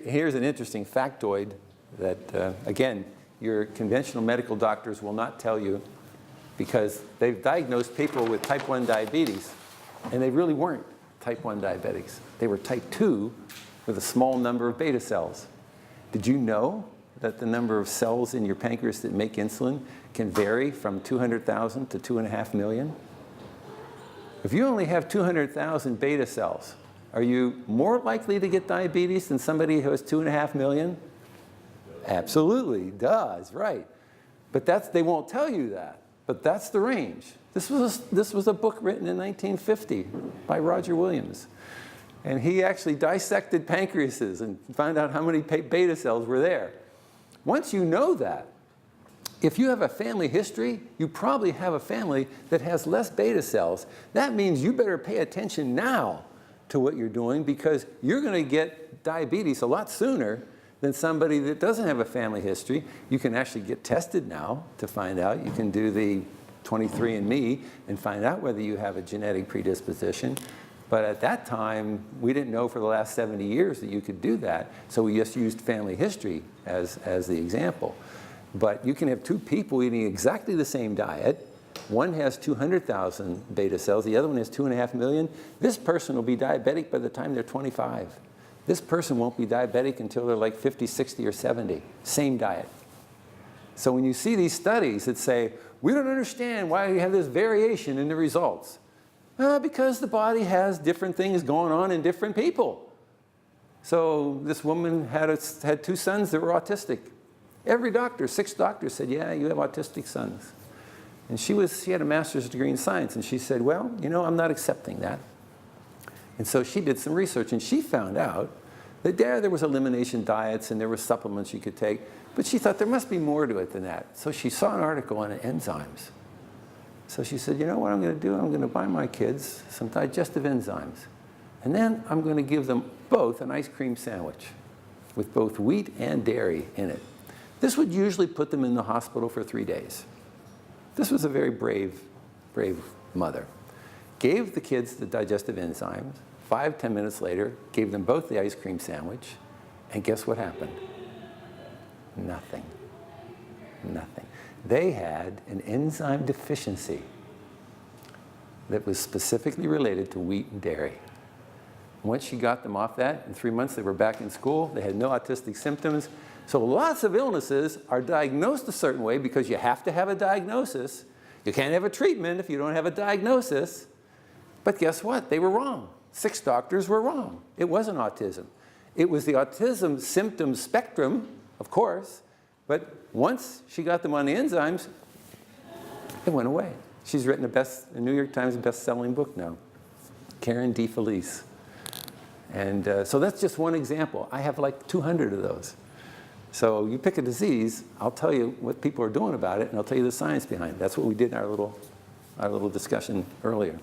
here's an interesting factoid that, again, your conventional medical doctors will not tell you, because they've diagnosed people with type 1 diabetes, and they really weren't type 1 diabetics. They were type 2 with a small number of beta cells. Did you know that the number of cells in your pancreas that make insulin can vary from 200,000 to 2.5 million? If you only have 200,000 beta cells, are you more likely to get diabetes than somebody who has 2.5 million? Absolutely, does, right. But they won't tell you that. But that's the range. This was a book written in 1950 by Roger Williams. And he actually dissected pancreases and found out how many beta cells were there. Once you know that, if you have a family history, you probably have a family that has less beta cells. That means you better pay attention now to what you're doing, because you're going to get diabetes a lot sooner than somebody that doesn't have a family history. You can actually get tested now to find out. You can do the 23andMe and find out whether you have a genetic predisposition. But at that time, we didn't know for the last 70 years that you could do that, so we just used family history as the example. But you can have two people eating exactly the same diet. One has 200,000 beta cells, the other one has 2.5 million. This person will be diabetic by the time they're 25. This person won't be diabetic until they're like 50, 60, or 70. Same diet. So when you see these studies that say, we don't understand why we have this variation in the results. Because the body has different things going on in different people. So this woman had two sons that were autistic. Every doctor, 6 doctors said, yeah, you have autistic sons. And she had a master's degree in science, and she said, well, you know, I'm not accepting that. And so she did some research, and she found out that there was elimination diets and there were supplements you could take, but she thought there must be more to it than that. So she saw an article on enzymes. So she said, you know what I'm going to do? I'm going to buy my kids some digestive enzymes. And then I'm going to give them both an ice cream sandwich with both wheat and dairy in it. This would usually put them in the hospital for 3 days. This was a very brave mother. Gave the kids the digestive enzymes. 5–10 minutes later, gave them both the ice cream sandwich, and guess what happened? Nothing. Nothing. They had an enzyme deficiency that was specifically related to wheat and dairy. Once she got them off that, in 3 months they were back in school. They had no autistic symptoms. So lots of illnesses are diagnosed a certain way because you have to have a diagnosis. You can't have a treatment if you don't have a diagnosis. But guess what? They were wrong. 6 doctors were wrong. It wasn't autism. It was the autism symptom spectrum, of course, but once she got them on the enzymes, it went away. She's written a New York Times best-selling book now, Karen D. Felice. And so that's just one example. I have like 200 of those. So you pick a disease, I'll tell you what people are doing about it, and I'll tell you the science behind it. That's what we did in our little discussion earlier.